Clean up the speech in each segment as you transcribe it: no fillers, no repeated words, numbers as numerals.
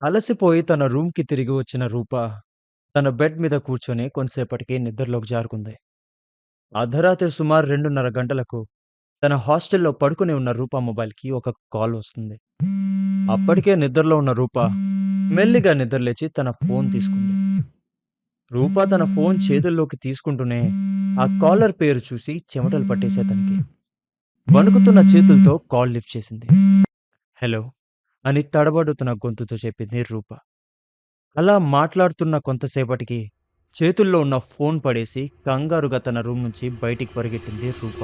అలసిపోయి తన రూమ్‌కి తిరిగి వచ్చిన రూప, తన బెడ్ మీద కూర్చొని కొంతసేపటికి నిద్రలోకి జారుకుంది. అర్ధరాత్రి సుమారు 2:30 గంటలకు తన హాస్టల్‌లో పడుకొని ఉన్న రూప మొబైల్‌కి ఒక కాల్ వస్తుంది. అప్పటికే నిద్రలో ఉన్న రూప మెల్లిగా నిద్రలేచి తన ఫోన్ తీసుకుంది. రూప తన ఫోన్ చేతుల్లోకి తీసుకుంటూనే ఆ కాలర్ పేరు చూసి చెమటలు పట్టేశాయి తనకి. వణుకుతున్న చేతులతో కాల్ లిఫ్ట్ చేసింది. హలో! అని తడబడుతున్న గొంతుతో చెప్పింది రూప. అలా మాట్లాడుతున్న కొంతసేపటికి చేతుల్లో ఉన్న ఫోన్ పడేసి కంగారుగా తన రూమ్ నుంచి బయటికి పరిగెట్టింది రూప.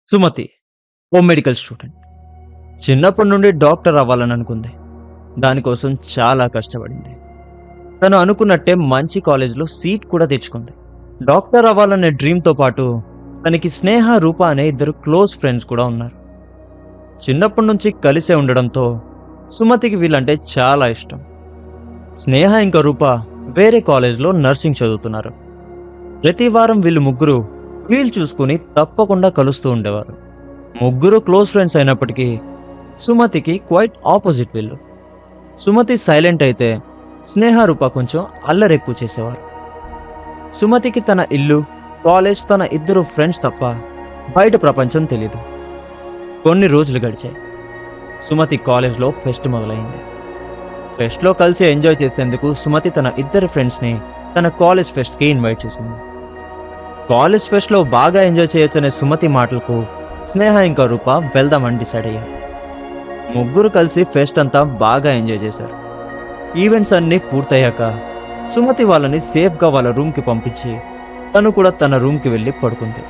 సుమతి ఓ మెడికల్ స్టూడెంట్. చిన్నప్పటి నుండి డాక్టర్ అవ్వాలని అనుకుంది. దానికోసం చాలా కష్టపడింది. తను అనుకున్నట్టే మంచి కాలేజీలో సీట్ కూడా తెచ్చుకుంది. డాక్టర్ అవ్వాలనే డ్రీమ్తో పాటు తనకి స్నేహ రూప అనే ఇద్దరు క్లోజ్ ఫ్రెండ్స్ కూడా ఉన్నారు. చిన్నప్పటి నుంచి కలిసే ఉండడంతో సుమతికి వీళ్ళంటే చాలా ఇష్టం. స్నేహ ఇంకా రూప వేరే కాలేజ్లో నర్సింగ్ చదువుతున్నారు. ప్రతి వారం వీళ్ళు ముగ్గురు వీలు చూసుకుని తప్పకుండా కలుస్తూ ఉండేవారు. ముగ్గురు క్లోజ్ ఫ్రెండ్స్ అయినప్పటికీ సుమతికి క్వైట్ ఆపోజిట్ వీళ్ళు. సుమతి సైలెంట్ అయితే స్నేహ రూప కొంచెం అల్లరెక్కువ చేసేవారు. సుమతికి తన ఇల్లు, కాలేజ్, తన ఇద్దరు ఫ్రెండ్స్ తప్ప బయట ప్రపంచం తెలీదు. కొన్ని రోజులు గడిచాయి. సుమతి కాలేజ్లో ఫెస్ట్ మొదలైంది. ఫెస్ట్లో కలిసి ఎంజాయ్ చేసేందుకు సుమతి తన ఇద్దరు ఫ్రెండ్స్ని తన కాలేజ్ ఫెస్ట్కి ఇన్వైట్ చేసింది. కాలేజ్ ఫెస్ట్లో బాగా ఎంజాయ్ చేయొచ్చనే సుమతి మాటలకు స్నేహ ఇంకా రూప వెళ్దామని డిసైడ్ అయ్యారు. ముగ్గురు కలిసి ఫెస్ట్ అంతా బాగా ఎంజాయ్ చేశారు. ఈవెంట్స్ అన్నీ పూర్తయ్యాక సుమతి వాళ్ళని సేఫ్గా వాళ్ళ రూమ్కి పంపించి తను కూడా తన రూమ్కి వెళ్ళి పడుకుంది.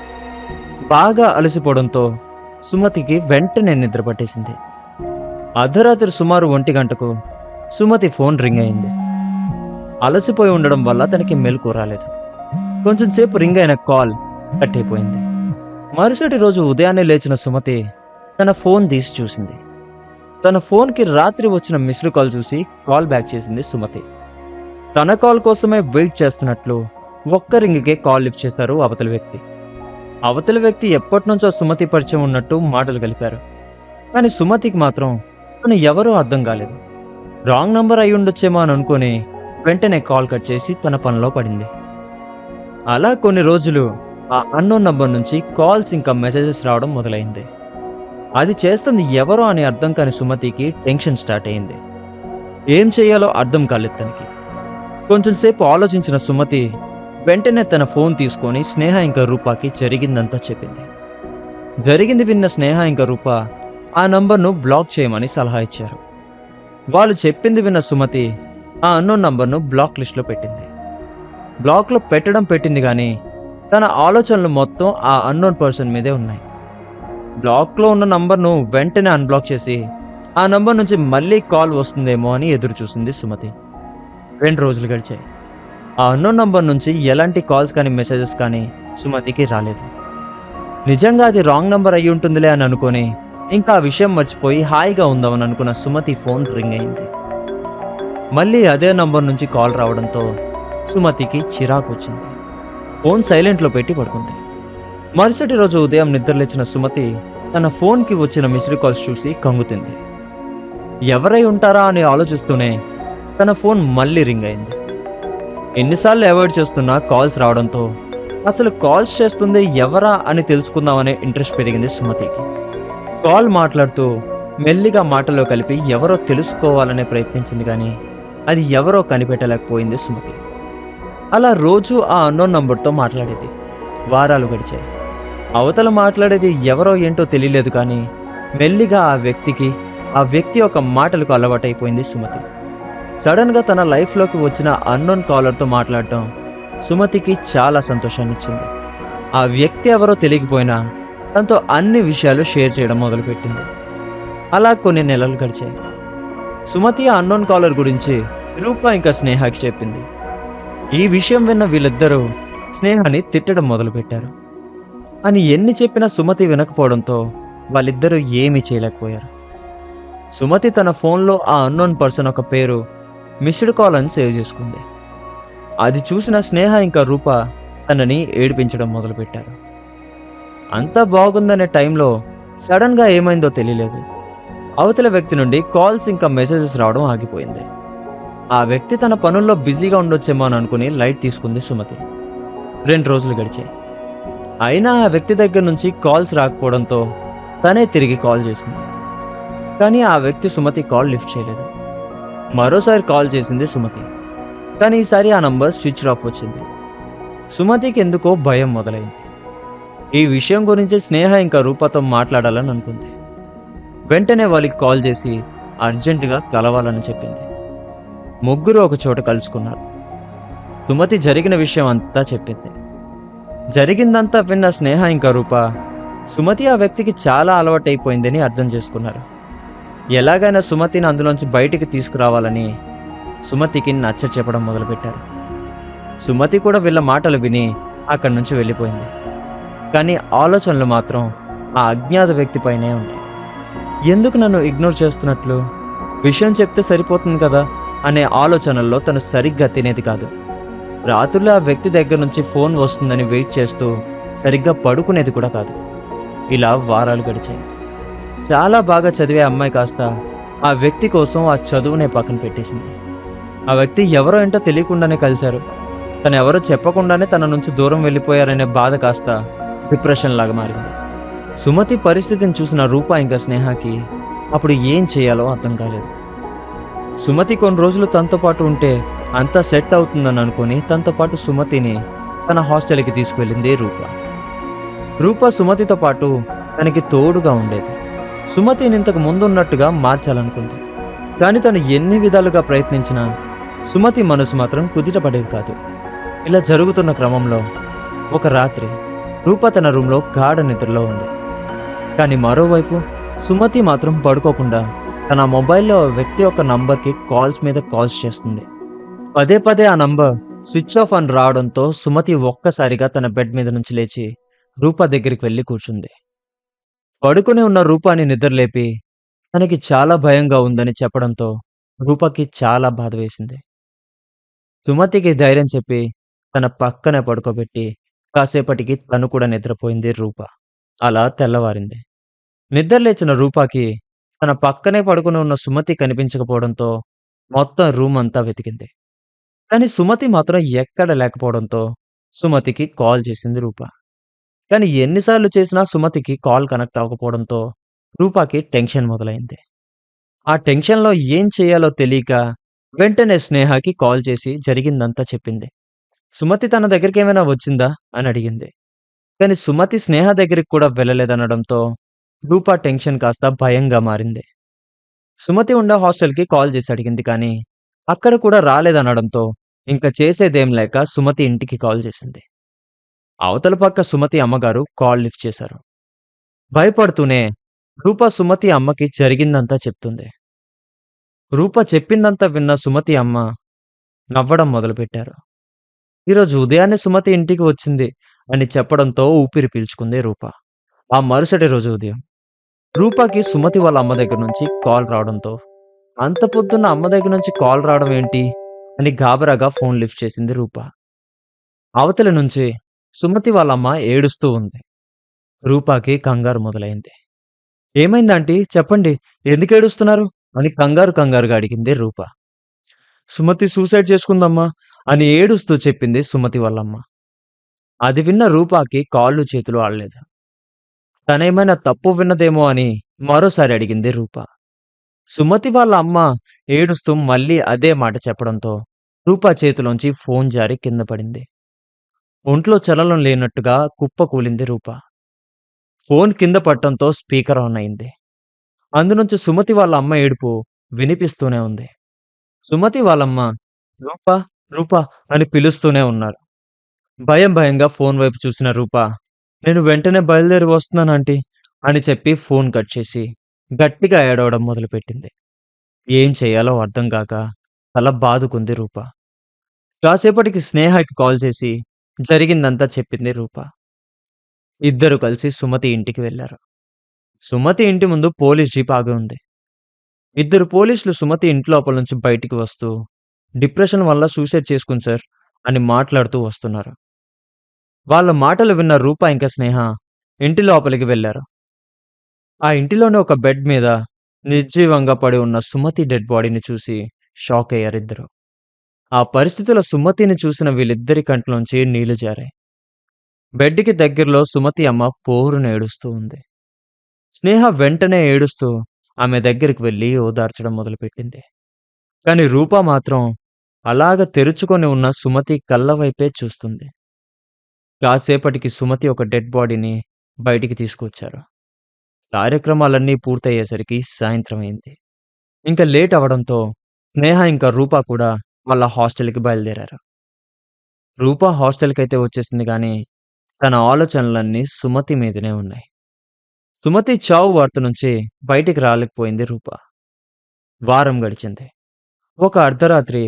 బాగా అలసిపోవడంతో సుమతికి వెంటనే నిద్ర పట్టేసింది. అర్ధరాత్రి సుమారు 1 గంటకు సుమతి ఫోన్ రింగ్ అయింది. అలసిపోయి ఉండడం వల్ల తనకి మెలకు రాలేదు. కొంచెం సేపు రింగ్ అయిన కాల్ కట్ అయిపోయింది. మరుసటి రోజు ఉదయాన్నే లేచిన సుమతి తన ఫోన్ తీసి చూసింది. తన ఫోన్కి రాత్రి వచ్చిన మిస్డ్ కాల్ చూసి కాల్ బ్యాక్ చేసింది సుమతి. తన కాల్ కోసమే వెయిట్ చేస్తున్నట్లు ఒక్క రింగ్కే కాల్ లిఫ్ట్ చేశారు అవతలి వ్యక్తి. అవతలి వ్యక్తి ఎప్పటి నుంచో సుమతి పరిచయం ఉన్నట్టు మాటలు కలిపారు. కానీ సుమతికి మాత్రం తను ఎవరో అర్థం కాలేదు. రాంగ్ నంబర్ అయి ఉండొచ్చేమో అని అనుకుని వెంటనే కాల్ కట్ చేసి తన పనిలో పడింది. అలా కొన్ని రోజులు ఆ అన్నోన్ నంబర్ నుంచి కాల్స్ ఇంకా మెసేజెస్ రావడం మొదలైంది. అది చేస్తుంది ఎవరో అని అర్థం కాని సుమతికి టెన్షన్ స్టార్ట్ అయింది. ఏం చేయాలో అర్థం కాలేదు తనకి. కొంచెం సేపు ఆలోచించిన సుమతి వెంటనే తన ఫోన్ తీసుకొని స్నేహ ఇంకా రూపాకి జరిగిందంతా చెప్పింది. జరిగింది విన్న స్నేహ ఇంకా రూప ఆ నంబర్ను బ్లాక్ చేయమని సలహా ఇచ్చారు. వాళ్ళు చెప్పింది విన్న సుమతి ఆ అన్నోన్ నంబర్ను బ్లాక్ లిస్ట్లో పెట్టింది. బ్లాక్లో పెట్టింది కానీ తన ఆలోచనలు మొత్తం ఆ అన్నోన్ పర్సన్ మీదే ఉన్నాయి. బ్లాక్లో ఉన్న నంబర్ను వెంటనే అన్బ్లాక్ చేసి ఆ నంబర్ నుంచి మళ్ళీ కాల్ వస్తుందేమో అని ఎదురు చూసింది సుమతి. 2 రోజులు గడిచాయి. ఆ అన్నోన్ నంబర్ నుంచి ఎలాంటి కాల్స్ కానీ మెసేజెస్ కానీ సుమతికి రాలేదు. నిజంగా అది రాంగ్ నంబర్ అయి ఉంటుందిలే అని అనుకొని ఇంకా ఆ విషయం మర్చిపోయి హాయిగా ఉందామని అనుకున్న సుమతి ఫోన్ రింగ్ అయింది. మళ్ళీ అదే నంబర్ నుంచి కాల్ రావడంతో సుమతికి చిరాకు వచ్చింది. ఫోన్ సైలెంట్లో పెట్టి పడుకుంది. మరుసటి రోజు ఉదయం నిద్రలేచిన సుమతి తన ఫోన్కి వచ్చిన మిస్డ్ కాల్స్ చూసి కంగుతింది. ఎవరై ఉంటారా అని ఆలోచిస్తూనే తన ఫోన్ మళ్ళీ రింగ్ అయింది. ఎన్నిసార్లు అవాయిడ్ చేస్తున్నా కాల్స్ రావడంతో అసలు కాల్స్ చేస్తుంది ఎవరా అని తెలుసుకుందామనే ఇంట్రెస్ట్ పెరిగింది సుమతికి. కాల్ మాట్లాడుతూ మెల్లిగా మాటలో కలిపి ఎవరో తెలుసుకోవాలనే ప్రయత్నించింది కానీ అది ఎవరో కనిపెట్టలేకపోయింది సుమతి. అలా రోజు ఆ అన్నోన్ నంబర్తో మాట్లాడేది. వారాలు గడిచాయి. అవతల మాట్లాడేది ఎవరో ఏంటో తెలియలేదు కానీ మెల్లిగా ఆ వ్యక్తి యొక్క మాటలకు అలవాటైపోయింది సుమతి. సడన్గా తన లైఫ్లోకి వచ్చిన అన్నోన్ కాలర్తో మాట్లాడటం సుమతికి చాలా సంతోషాన్ని ఇచ్చింది. ఆ వ్యక్తి ఎవరో తెలియకపోయినా తనతో అన్ని విషయాలు షేర్ చేయడం మొదలుపెట్టింది. అలా కొన్ని నెలలు గడిచాయి. సుమతి ఆ అన్నోన్ కాలర్ గురించి రూప ఇంకా స్నేహకి చెప్పింది. ఈ విషయం విన్న వీళ్ళిద్దరూ స్నేహాన్ని తిట్టడం మొదలుపెట్టారు. అని ఎన్ని చెప్పినా సుమతి వినకపోవడంతో వాళ్ళిద్దరూ ఏమీ చేయలేకపోయారు. సుమతి తన ఫోన్లో ఆ అన్నోన్ పర్సన్ ఒక పేరు మిస్డ్ కాల్ అని సేవ్ చేసుకుంది. అది చూసిన స్నేహ ఇంకా రూప తనని ఏడిపించడం మొదలుపెట్టారు. అంతా బాగుందనే టైంలో సడన్‌గా ఏమైందో తెలియలేదు. అవతల వ్యక్తి నుండి కాల్స్ ఇంకా మెసేజెస్ రావడం ఆగిపోయింది. ఆ వ్యక్తి తన పనుల్లో బిజీగా ఉండొచ్చేమో అని అనుకుని లైట్ తీసుకుంది సుమతి. 2 రోజులు గడిచాయి. అయినా ఆ వ్యక్తి దగ్గర నుంచి కాల్స్ రాకపోవడంతో తనే తిరిగి కాల్ చేసింది. కానీ ఆ వ్యక్తి సుమతి కాల్ లిఫ్ట్ చేయలేదు. మరోసారి కాల్ చేసింది సుమతి. కానీ ఈసారి ఆ నంబర్ స్విచ్ ఆఫ్ వచ్చింది. సుమతికి ఎందుకో భయం మొదలైంది. ఈ విషయం గురించి స్నేహ ఇంకా రూపతో మాట్లాడాలని అనుకుంది. వెంటనే వాళ్ళకి కాల్ చేసి అర్జెంటుగా కలవాలని చెప్పింది. ముగ్గురు ఒక చోట కలుసుకున్నారు. సుమతి జరిగిన విషయం అంతా చెప్పింది. జరిగిందంతా విన్న స్నేహ ఇంకా రూప సుమతి ఆ వ్యక్తికి చాలా అలవాటైపోయిందని అర్థం చేసుకున్నారు. ఎలాగైనా సుమతిని అందులోంచి బయటికి తీసుకురావాలని సుమతికి నచ్చ చెప్పడం మొదలుపెట్టారు. సుమతి కూడా వీళ్ళ మాటలు విని అక్కడి నుంచి వెళ్ళిపోయింది. కానీ ఆలోచనలు మాత్రం ఆ అజ్ఞాత వ్యక్తిపైనే ఉన్నాయి. ఎందుకు నన్ను ఇగ్నోర్ చేస్తున్నట్లు, విషయం చెప్తే సరిపోతుంది కదా అనే ఆలోచనల్లో తను సరిగ్గా తినేది కాదు. రాత్రులు ఆ వ్యక్తి దగ్గర నుంచి ఫోన్ వస్తుందని వెయిట్ చేస్తూ సరిగ్గా పడుకునేది కూడా కాదు. ఇలా వారాలు గడిచాయి. చాలా బాగా చదివే అమ్మాయి కాస్త ఆ వ్యక్తి కోసం ఆ చదువునే పక్కన పెట్టేసింది. ఆ వ్యక్తి ఎవరో ఏంటో తెలియకుండానే కలిశారు. తను ఎవరో చెప్పకుండానే తన నుంచి దూరం వెళ్ళిపోయారనే బాధ కాస్త డిప్రెషన్ లాగా మారింది. సుమతి పరిస్థితిని చూసిన రూప ఇంకా స్నేహకి అప్పుడు ఏం చేయాలో అర్థం కాలేదు. సుమతి కొన్ని రోజులు తనతో పాటు ఉంటే అంతా సెట్ అవుతుందని అనుకుని తనతో పాటు సుమతిని తన హాస్టల్కి తీసుకువెళ్ళింది రూప. రూప సుమతితో పాటు తనకి తోడుగా ఉండేది. సుమతిని ఇంతకు ముందున్నట్టుగా మార్చాలనుకుంది. కానీ తను ఎన్ని విధాలుగా ప్రయత్నించినా సుమతి మనసు మాత్రం కుదిటపడేది కాదు. ఇలా జరుగుతున్న క్రమంలో ఒక రాత్రి రూప తన రూమ్లో గాఢ నిద్రలో ఉంది. కానీ మరోవైపు సుమతి మాత్రం పడుకోకుండా తన మొబైల్లో ఆ వ్యక్తి యొక్క నంబర్కి కాల్స్ మీద కాల్స్ చేస్తుంది. పదే పదే ఆ నంబర్ స్విచ్ ఆఫ్ అని రావడంతో సుమతి ఒక్కసారిగా తన బెడ్ మీద నుంచి లేచి రూప దగ్గరికి వెళ్ళి కూర్చుంది. పడుకుని ఉన్న రూపాని నిద్రలేపి తనకి చాలా భయంగా ఉందని చెప్పడంతో రూపకి చాలా బాధ వేసింది. సుమతికి ధైర్యం చెప్పి తన పక్కనే పడుకోబెట్టి కాసేపటికి తను కూడా నిద్రపోయింది రూప. అలా తెల్లవారింది. నిద్రలేచిన రూపాకి తన పక్కనే పడుకుని ఉన్న సుమతి కనిపించకపోవడంతో మొత్తం రూమ్ అంతా వెతికింది. కానీ సుమతి మాత్రం ఎక్కడ లేకపోవడంతో సుమతికి కాల్ చేసింది రూప. కానీ ఎన్నిసార్లు చేసినా సుమతికి కాల్ కనెక్ట్ అవ్వకపోవడంతో రూపాకి టెన్షన్ మొదలైంది. ఆ టెన్షన్‌లో ఏం చేయాలో తెలియక వెంటనే స్నేహకి కాల్ చేసి జరిగిందంతా చెప్పింది. సుమతి తన దగ్గరికేమైనా వచ్చిందా అని అడిగింది. కానీ సుమతి స్నేహ దగ్గరికి కూడా వెళ్ళలేదనడంతో రూప టెన్షన్ కాస్త భయంగా మారింది. సుమతి ఉండే హాస్టల్‌కి కాల్ చేసి అడిగింది కానీ అక్కడ కూడా రాలేదనడంతో ఇంక చేసేదేం లేక సుమతి ఇంటికి కాల్ చేసింది. అవతల పక్క సుమతి అమ్మగారు కాల్ లిఫ్ట్ చేశారు. భయపడుతూనే రూప సుమతి అమ్మకి జరిగిందంతా చెప్తుంది. రూప చెప్పిందంతా విన్న సుమతి అమ్మ నవ్వడం మొదలుపెట్టారు. ఈరోజు ఉదయాన్నే సుమతి ఇంటికి వచ్చింది అని చెప్పడంతో ఊపిరి పీల్చుకుంది రూప. ఆ మరుసటి రోజు ఉదయం రూపాకి సుమతి వాళ్ళ అమ్మ దగ్గర నుంచి కాల్ రావడంతో అంత పొద్దున్న అమ్మ దగ్గర నుంచి కాల్ రావడం ఏంటి అని గాబరాగా ఫోన్ లిఫ్ట్ చేసింది రూప. అవతల నుంచి సుమతి వాళ్ళమ్మ ఏడుస్తూ ఉంది. రూపాకి కంగారు మొదలైంది. ఏమైంది ఆంటీ చెప్పండి, ఎందుకు ఏడుస్తున్నారు అని కంగారుగా అడిగింది రూప. సుమతి సూసైడ్ చేసుకుందమ్మా అని ఏడుస్తూ చెప్పింది సుమతి వాళ్ళమ్మ. అది విన్న రూపాకి కాళ్ళు చేతులు ఆడలేదు. తనేమైనా తప్పు విన్నదేమో అని మరోసారి అడిగింది రూప. సుమతి వాళ్ళ అమ్మ ఏడుస్తూ మళ్ళీ అదే మాట చెప్పడంతో రూప చేతిలోంచి ఫోన్ జారి కింద పడింది. ఒంట్లో చలనం లేనట్టుగా కుప్పకూలింది రూప. ఫోన్ కింద పడటంతో స్పీకర్ ఆన్ అయింది. అందునుంచి సుమతి వాళ్ళ అమ్మ ఏడుపు వినిపిస్తూనే ఉంది. సుమతి వాళ్ళమ్మ రూప రూప అని పిలుస్తూనే ఉన్నారు. భయంగా ఫోన్ వైపు చూసిన రూప నేను వెంటనే బయలుదేరి వస్తున్నాను ఆంటీ అని చెప్పి ఫోన్ కట్ చేసి గట్టిగా ఏడవడం మొదలుపెట్టింది. ఏం చేయాలో అర్థం కాక తల బాదుకుంది రూప. కాసేపటికి స్నేహకి కాల్ చేసి జరిగిందంతా చెప్పింది రూప. ఇద్దరు కలిసి సుమతి ఇంటికి వెళ్లారు. సుమతి ఇంటి ముందు పోలీస్ జీప్ ఆగి ఉంది. ఇద్దరు పోలీసులు సుమతి ఇంటి లోపల నుంచి బయటికి వస్తూ డిప్రెషన్ వల్ల సూసైడ్ చేసుకుంది సార్ అని మాట్లాడుతూ వస్తున్నారు. వాళ్ళ మాటలు విన్న రూప ఇంకా స్నేహ ఇంటి లోపలికి వెళ్లారు. ఆ ఇంటిలోనే ఒక బెడ్ మీద నిర్జీవంగా పడి ఉన్న సుమతి డెడ్ బాడీని చూసి షాక్ అయ్యారిద్దరు. ఆ పరిస్థితిలో సుమతిని చూసిన వీళ్ళిద్దరి కంట్లోంచి నీళ్లు జారాయి. బెడ్‌కి దగ్గరలో సుమతి అమ్మ పోరున ఏడుస్తూ ఉంది. స్నేహ వెంటనే ఏడుస్తూ ఆమె దగ్గరికి వెళ్లి ఓదార్చడం మొదలుపెట్టింది. కానీ రూప మాత్రం అలాగ తెరుచుకొని ఉన్న సుమతి కళ్ళ వైపే చూస్తుంది. కాసేపటికి సుమతి ఒక డెడ్ బాడీని బయటికి తీసుకొచ్చారు. కార్యక్రమాలన్నీ పూర్తయ్యేసరికి సాయంత్రం అయింది. ఇంక లేట్ అవ్వడంతో స్నేహ ఇంకా రూప కూడా వాళ్ళ హాస్టల్‌కి బయలుదేరారు. రూప హాస్టల్‌కైతే వచ్చేసింది గానీ, తన ఆలోచనలన్నీ సుమతి మీదనే ఉన్నాయి. సుమతి చావు వార్త నుంచి బయటికి రాలేకపోయింది రూప. వారం గడిచింది. ఒక అర్ధరాత్రి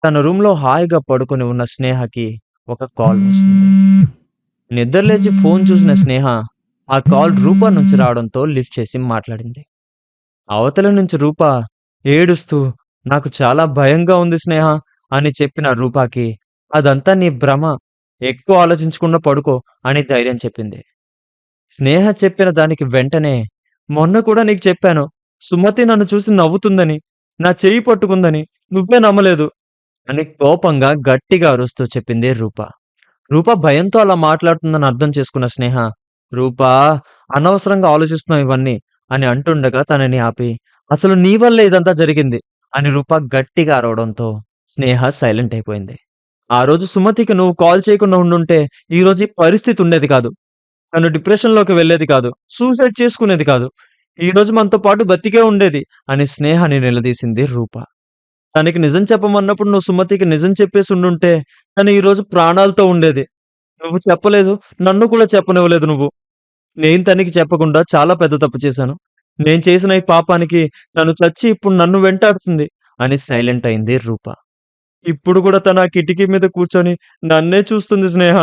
తన రూమ్‌లో హాయిగా పడుకొని ఉన్న స్నేహకి ఒక కాల్ వస్తుంది. నిద్రలేచి ఫోన్ చూసిన స్నేహ ఆ కాల్ రూప నుంచి రావడంతో లిఫ్ట్ చేసి మాట్లాడింది. అవతల నుంచి రూప ఏడుస్తూ "నాకు చాలా భయంగా ఉంది స్నేహ" అని చెప్పిన రూపాకి "అదంతా నీ భ్రమ. ఎక్కువ ఆలోచించకుండా పడుకో" అని ధైర్యం చెప్పింది. స్నేహ చెప్పిన దానికి వెంటనే "మొన్న కూడా నీకు చెప్పాను. సుమతి నన్ను చూసి నవ్వుతుందని, నా చెయ్యి పట్టుకుందని. నువ్వే నమ్మలేదు" అని కోపంగా గట్టిగా అరుస్తూ చెప్పింది రూప. రూప భయంతో అలా మాట్లాడుతుందని అర్థం చేసుకున్న స్నేహ, "రూపా, అనవసరంగా ఆలోచిస్తున్నావు ఇవన్నీ" అని అంటుండగా తనని ఆపి, "అసలు నీ వల్లే ఇదంతా జరిగింది" అని రూప గట్టిగా అరవడంతో స్నేహ సైలెంట్ అయిపోయింది. ఆ రోజు సుమతికి నువ్వు కాల్ చేయకుండా ఉండుంటే ఈరోజు ఈ పరిస్థితి ఉండేది కాదు. తను డిప్రెషన్‌లోకి వెళ్ళేది కాదు. సూసైడ్ చేసుకునేది కాదు. ఈరోజు మనతో పాటు బతికే ఉండేది అని స్నేహని నిలదీసింది రూప. తనకి నిజం చెప్పమన్నప్పుడు నువ్వు సుమతికి నిజం చెప్పేసి ఉండుంటే తను ఈరోజు ప్రాణాలతో ఉండేది. నువ్వు చెప్పలేదు. నన్ను కూడా చెప్పనివ్వలేదు నువ్వు. నేను తనకి చెప్పకుండా చాలా పెద్ద తప్పు చేశాను. నేను చేసిన ఈ పాపానికి తను చచ్చి ఇప్పుడు నన్ను వెంటాడుతుంది అని సైలెంట్ అయింది రూప. ఇప్పుడు కూడా తను ఆ కిటికీ మీద కూర్చొని నన్నే చూస్తుంది స్నేహ.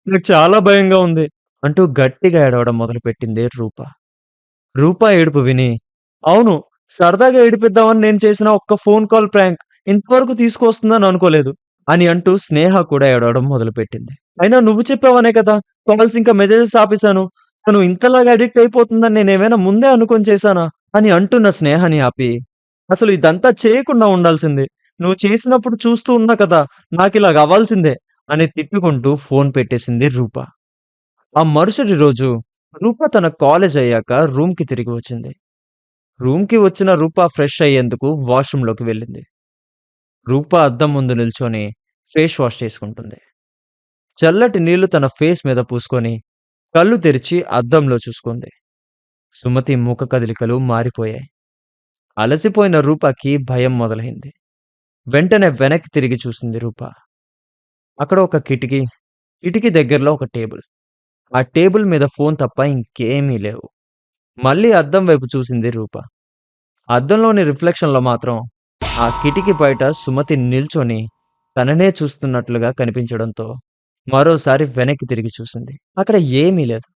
నాకు చాలా భయంగా ఉంది అంటూ గట్టిగా ఏడవడం మొదలుపెట్టింది రూప. రూప ఏడుపు విని, అవును, సరదాగా ఏడిపిద్దామని నేను చేసిన ఒక్క ఫోన్ కాల్ ప్రాంక్ ఇంతవరకు తీసుకొస్తుందని అనుకోలేదు అని అంటూ స్నేహ కూడా ఏడవడం మొదలుపెట్టింది. అయినా నువ్వు చెప్పావనే కదా కాల్స్ ఇంకా మెసేజెస్ ఆపేశాను. తను ఇంతలాగా అడిక్ట్ అయిపోతుందని నేనేమైనా ముందే అనుకోని చేశానా? అని అంటున్న స్నేహని ఆపి, అసలు ఇదంతా చేయకుండా ఉండాల్సింది. నువ్వు చేసినప్పుడు చూస్తూ ఉన్నా కదా! నాకిలాగ అవ్వాల్సిందే అని తిట్టుకుంటూ ఫోన్ పెట్టేసింది రూప. ఆ మరుసటి రోజు రూప తన కాలేజ్ అయ్యాక రూమ్‌కి తిరిగి వచ్చింది. రూమ్‌కి వచ్చిన రూప ఫ్రెష్ అయ్యేందుకు వాష్‌రూమ్‌లోకి వెళ్ళింది. రూప అద్దం ముందు నిల్చొని ఫేస్ వాష్ చేసుకుంటుంది. చల్లటి నీళ్లు తన ఫేస్ మీద పూసుకొని కళ్ళు తెరిచి అద్దంలో చూసుకుంది. సుమతి ముఖ కదలికలు మారిపోయాయి. అలసిపోయిన రూపకి భయం మొదలైంది. వెంటనే వెనక్కి తిరిగి చూసింది రూప. అక్కడ ఒక కిటికీ, కిటికీ దగ్గరలో ఒక టేబుల్. ఆ టేబుల్ మీద ఫోన్ తప్ప ఇంకేమీ లేవు. మళ్ళీ అద్దం వైపు చూసింది రూప. అద్దంలోని రిఫ్లెక్షన్‌లో మాత్రం ఆ కిటికీ బయట సుమతి నిల్చొని తననే చూస్తున్నట్లుగా కనిపించడంతో మరోసారి వెనక్కి తిరిగి చూసింది. అక్కడ ఏమీ లేదు.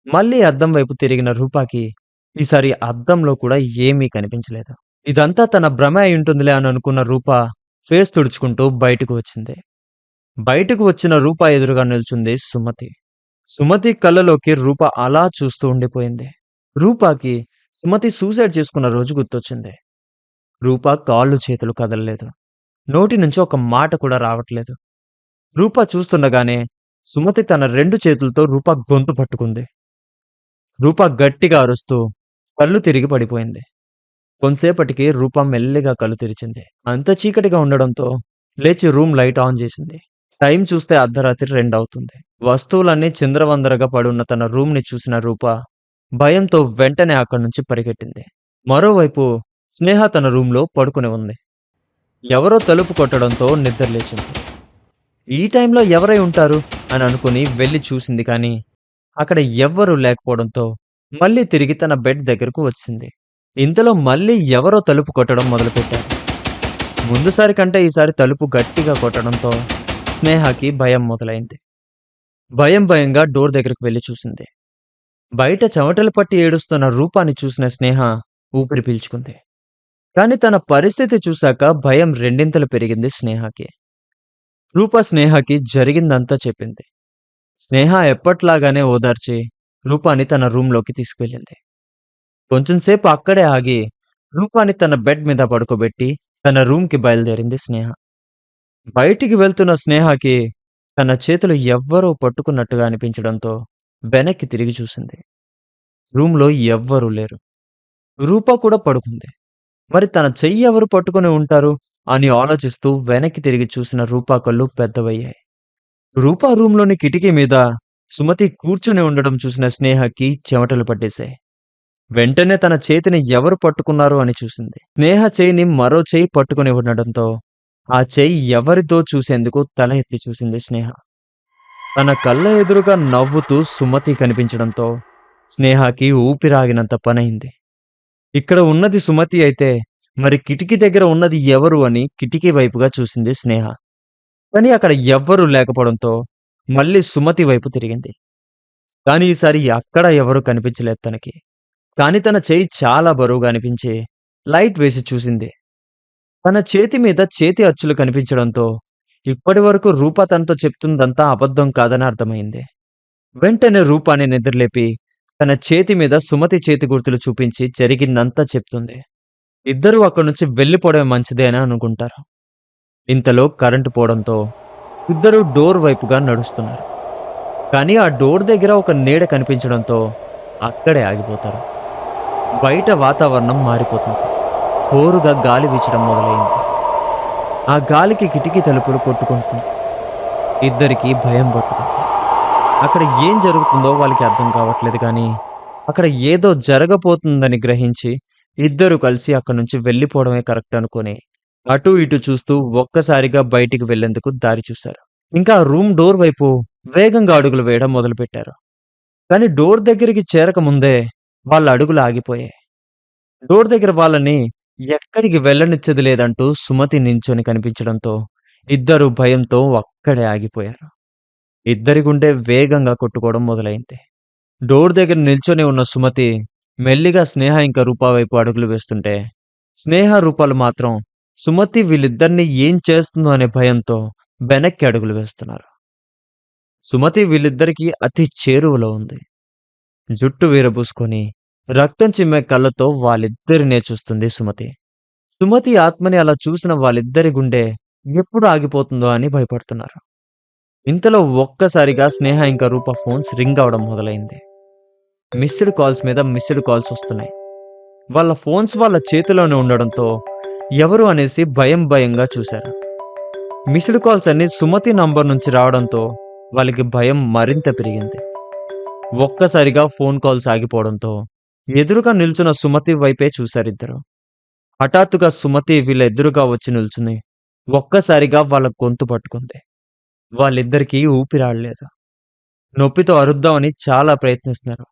మళ్ళీ అద్దం వైపు తిరిగిన రూపాకి ఈసారి అద్దంలో కూడా ఏమీ కనిపించలేదు. ఇదంతా తన భ్రమే అయ్యుంటుందిలే అని అనుకున్న రూప ఫేస్ తుడుచుకుంటూ బయటకు వచ్చింది. బయటకు వచ్చిన రూప ఎదురుగా నిల్చుంది సుమతి. సుమతి కళ్ళలోకి రూప అలా చూస్తూ ఉండిపోయింది. రూపాకి సుమతి సూసైడ్ చేసుకున్న రోజు గుర్తొచ్చింది. రూప కాళ్ళు చేతులు కదలలేదు. నోటి నుంచి ఒక మాట కూడా రావట్లేదు. రూప చూస్తుండగానే సుమతి తన 2 చేతులతో రూప గొంతు పట్టుకుంది. రూప గట్టిగా అరుస్తూ కళ్ళు తిరిగి పడిపోయింది. కొంసేపటికి రూప మెల్లిగా కళ్ళు తెరిచింది. అంత చీకటిగా ఉండడంతో లేచి రూమ్ లైట్ ఆన్ చేసింది. టైం చూస్తే అర్ధరాత్రి 2 అవుతుంది. వస్తువులన్నీ చిందరవందరగా పడున్న తన రూమ్‌ని చూసిన రూప భయంతో వెంటనే అక్కడి నుంచి పరిగెట్టింది. మరోవైపు స్నేహ తన రూమ్‌లో పడుకుని ఉంది. ఎవరో తలుపు కొట్టడంతో నిద్రలేచింది. ఈ టైంలో ఎవరై ఉంటారు అని అనుకుని వెళ్లి చూసింది కానీ అక్కడ ఎవ్వరూ లేకపోవడంతో మళ్ళీ తిరిగి తన బెడ్ దగ్గరకు వచ్చింది. ఇంతలో మళ్ళీ ఎవరో తలుపు కొట్టడం మొదలుపెట్టారు. ముందుసారి కంటే ఈసారి తలుపు గట్టిగా కొట్టడంతో స్నేహకి భయం మొదలైంది. భయంగా డోర్ దగ్గరికి వెళ్లి చూసింది. బయట చెమటలు పట్టి ఏడుస్తున్న రూపాన్ని చూసిన స్నేహ ఊపిరి పీల్చుకుంది. కానీ తన పరిస్థితి చూశాక భయం రెండింతలు పెరిగింది స్నేహకి. రూప స్నేహకి జరిగిందంతా చెప్పింది. స్నేహ ఎప్పట్లాగానే ఓదార్చి రూపాని తన రూంలోకి తీసుకువెళ్ళింది. కొంచెం సేపు అక్కడే ఆగి రూపాని తన బెడ్ మీద పడుకోబెట్టి తన రూమ్‌కి బయలుదేరింది స్నేహ. బయటికి వెళ్తున్న స్నేహకి తన చేతులు ఎవ్వరో పట్టుకున్నట్టుగా అనిపించడంతో వెనక్కి తిరిగి చూసింది. రూమ్‌లో ఎవ్వరూ లేరు. రూప కూడా పడుకుంది. మరి తన చెయ్యి ఎవరు పట్టుకొని ఉంటారు అని ఆలోచిస్తూ వెనక్కి తిరిగి చూసిన రూప కళ్ళు పెద్దవయ్యాయి. రూప రూమ్‌లోని కిటికీ మీద సుమతి కూర్చొని ఉండడం చూసిన స్నేహకి చెమటలు పట్టేశాయి. వెంటనే తన చేతిని ఎవరు పట్టుకున్నారు అని చూసింది. స్నేహ చెయ్యిని మరో చెయ్యి పట్టుకొని ఉండడంతో ఆ చెయ్యి ఎవరిదో చూసేందుకు తల ఎత్తి చూసింది స్నేహ. తన కళ్ళ ఎదురుగా నవ్వుతూ సుమతి కనిపించడంతో స్నేహకి ఊపిరాగినంత పనైంది. ఇక్కడ ఉన్నది సుమతి అయితే మరి కిటికీ దగ్గర ఉన్నది ఎవరు అని కిటికీ వైపుగా చూసింది స్నేహ. కానీ అక్కడ ఎవ్వరూ లేకపోవడంతో మళ్ళీ సుమతి వైపు తిరిగింది. కానీ ఈసారి అక్కడ ఎవరూ కనిపించలేదు తనకి. కానీ తన చెయ్యి చాలా బరువుగా అనిపించి లైట్ వేసి చూసింది. తన చేతి మీద చేతి అచ్చులు కనిపించడంతో ఇప్పటివరకు రూప తనతో చెప్తుందంతా అబద్ధం కాదని అర్థమైంది. వెంటనే రూపాని నిద్రలేపి తన చేతి మీద సుమతి చేతి గుర్తులు చూపించి జరిగిందంతా చెప్తుంది. ఇద్దరూ అక్కడి నుంచి వెళ్ళిపోవడమే మంచిదే అని అనుకుంటారు. ఇంతలో కరెంటు పోవడంతో ఇద్దరూ డోర్ వైపుగా నడుస్తున్నారు. కానీ ఆ డోర్ దగ్గర ఒక నీడ కనిపించడంతో అక్కడే ఆగిపోతారు. బయట వాతావరణం మారిపోతుంది. హోరుగా గాలి వీచడం మొదలైంది. ఆ గాలికి కిటికీ తలుపులు కొట్టుకుంటుంది. ఇద్దరికీ భయం పట్టుకుంది. అక్కడ ఏం జరుగుతుందో వాళ్ళకి అర్థం కావట్లేదు కానీ అక్కడ ఏదో జరగబోతుందని గ్రహించి ఇద్దరు కలిసి అక్కడి నుంచి వెళ్ళిపోవడమే కరెక్ట్ అనుకొని అటు ఇటు చూస్తూ ఒక్కసారిగా బయటికి వెళ్లేందుకు దారి చూశారు. ఇంకా రూమ్ డోర్ వైపు వేగంగా అడుగులు వేయడం మొదలుపెట్టారు. కానీ డోర్ దగ్గరికి చేరకముందే వాళ్ళ అడుగులు ఆగిపోయాయి. డోర్ దగ్గర వాళ్ళని ఎక్కడికి వెళ్ళనిచ్చేది లేదంటూ సుమతి నించొని కనిపించడంతో ఇద్దరు భయంతో అక్కడే ఆగిపోయారు. ఇద్దరి గుండె వేగంగా కొట్టుకోవడం మొదలైంది. డోర్ దగ్గర నిల్చొని ఉన్న సుమతి మెల్లిగా స్నేహ ఇంకా రూప వైపు అడుగులు వేస్తుంటే స్నేహ రూపాలు మాత్రం సుమతి వీళ్ళిద్దరిని ఏం చేస్తుందో అనే భయంతో వెనక్కి అడుగులు వేస్తున్నారు. సుమతి వీళ్ళిద్దరికీ అతి చేరువలో ఉంది. జుట్టు వీరబూసుకొని రక్తం చిమ్మే కళ్ళతో వాళ్ళిద్దరినే చూస్తుంది సుమతి. సుమతి ఆత్మని అలా చూసిన వాళ్ళిద్దరి గుండె ఎప్పుడు ఆగిపోతుందో అని భయపడుతున్నారు. ఇంతలో ఒక్కసారిగా స్నేహ ఇంకా రూప ఫోన్స్ రింగ్ అవడం మొదలైంది. మిస్డ్ కాల్స్ మీద మిస్డ్ కాల్స్ వస్తున్నాయి. వాళ్ళ ఫోన్స్ వాళ్ళ చేతిలోనే ఉండడంతో ఎవరు అనేసి భయంగా చూశారు. మిస్డ్ కాల్స్ అన్ని సుమతి నంబర్ నుంచి రావడంతో వాళ్ళకి భయం మరింత పెరిగింది. ఒక్కసారిగా ఫోన్ కాల్స్ ఆగిపోవడంతో ఎదురుగా నిల్చున్న సుమతి వైపే చూశారిద్దరు. హఠాత్తుగా సుమతి వీళ్ళ ఎదురుగా వచ్చి నిల్చుని ఒక్కసారిగా వాళ్ళ గొంతు పట్టుకుంది. వాళ్ళిద్దరికీ ఊపిరాడలేదు. నొప్పితో అరుద్దామని చాలా ప్రయత్నిస్తున్నారు.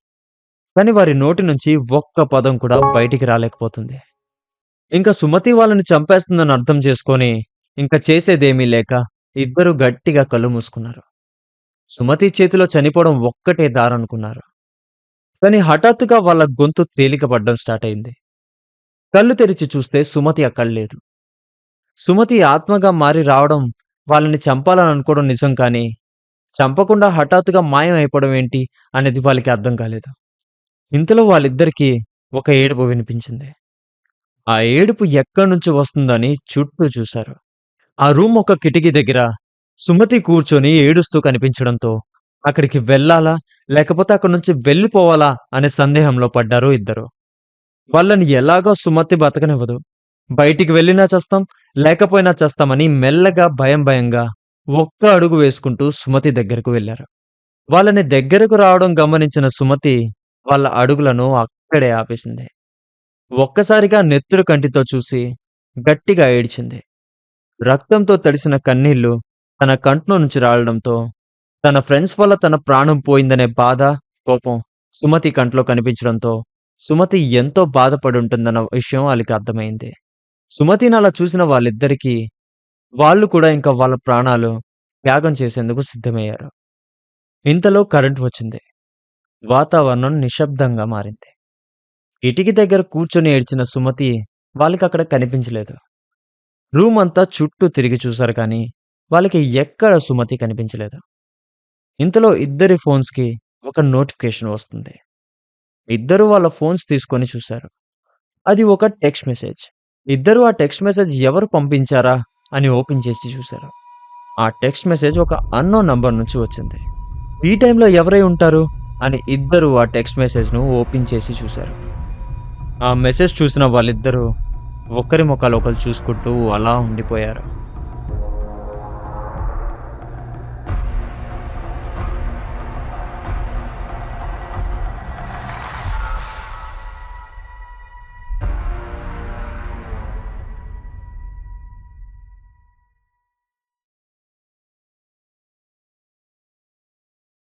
కానీ వారి నోటి నుంచి ఒక్క పదం కూడా బయటికి రాలేకపోతుంది. ఇంకా సుమతి వాళ్ళని చంపేస్తుందని అర్థం చేసుకొని ఇంకా చేసేదేమీ లేక ఇద్దరు గట్టిగా కళ్ళు మూసుకున్నారు. సుమతి చేతిలో చనిపోవడం ఒక్కటే దారనుకున్నారు. కానీ హఠాత్తుగా వాళ్ళ గొంతు తేలిక పడ్డం స్టార్ట్ అయింది. కళ్ళు తెరిచి చూస్తే సుమతి అక్కడ లేదు. సుమతి ఆత్మగా మారి రావడం వాళ్ళని చంపాలని అనుకోవడం నిజం కానీ చంపకుండా హఠాత్తుగా మాయం అయిపోవడం ఏంటి అనేది వాళ్ళకి అర్థం కాలేదు. ఇంతలో వాళ్ళిద్దరికీ ఒక ఏడుపు వినిపించింది. ఆ ఏడుపు ఎక్కడి నుంచి వస్తుందని చుట్టూ చూశారు. ఆ రూమ్ ఒక కిటికీ దగ్గర సుమతి కూర్చొని ఏడుస్తూ కనిపించడంతో అక్కడికి వెళ్ళాలా లేకపోతే అక్కడి నుంచి వెళ్ళిపోవాలా అనే సందేహంలో పడ్డారు ఇద్దరు. వాళ్ళని ఎలాగో సుమతి బతకనివ్వదు. బయటికి వెళ్ళినా చేస్తాం లేకపోయినా చేస్తామని మెల్లగా భయంగా ఒక్క అడుగు వేసుకుంటూ సుమతి దగ్గరకు వెళ్లారు. వాళ్ళని దగ్గరకు రావడం గమనించిన సుమతి వాళ్ళ అడుగులను అక్కడే ఆపేసింది. ఒక్కసారిగా నెత్తురు కంటితో చూసి గట్టిగా ఏడ్చింది. రక్తంతో తడిసిన కన్నీళ్లు తన కంట్లో నుంచి రాలడంతో తన ఫ్రెండ్స్ వల్ల తన ప్రాణం పోయిందనే బాధ, కోపం సుమతి కంట్లో కనిపించడంతో సుమతి ఎంతో బాధపడి ఉంటుందన్న విషయం వాళ్ళకి అర్థమైంది. సుమతిని అలా చూసిన వాళ్ళిద్దరికీ వాళ్ళు కూడా ఇంకా వాళ్ళ ప్రాణాలు త్యాగం చేసేందుకు సిద్ధమయ్యారు. ఇంతలో కరెంట్ వచ్చింది. వాతావరణం నిశ్శబ్దంగా మారింది. కిటికీ దగ్గర కూర్చొని ఏడ్చిన సుమతి వాళ్ళకక్కడ కనిపించలేదు. రూమ్ అంతా చుట్టూ తిరిగి చూశారు కానీ వాళ్ళకి ఎక్కడ సుమతి కనిపించలేదు. ఇంతలో ఇద్దరి ఫోన్స్‌కి ఒక నోటిఫికేషన్ వస్తుంది. ఇద్దరూ వాళ్ళ ఫోన్స్ తీసుకొని చూశారు. అది ఒక టెక్స్ట్ మెసేజ్. ఇద్దరూ ఆ టెక్స్ట్ మెసేజ్ ఎవరు పంపించారా అని ఓపెన్ చేసి చూశారు. ఆ టెక్స్ట్ మెసేజ్ ఒక అన్‌నోన్ నంబర్ నుంచి వచ్చింది. ఈ టైంలో ఎవరై ఉంటారు అని ఇద్దరూ ఆ టెక్స్ట్ మెసేజ్‌ను ఓపెన్ చేసి చూశారు. ఆ మెసేజ్ చూసిన వాళ్ళిద్దరూ ఒకరి మొఖాలు ఒకళ్ళు చూసుకుంటూ అలా ఉండిపోయారు.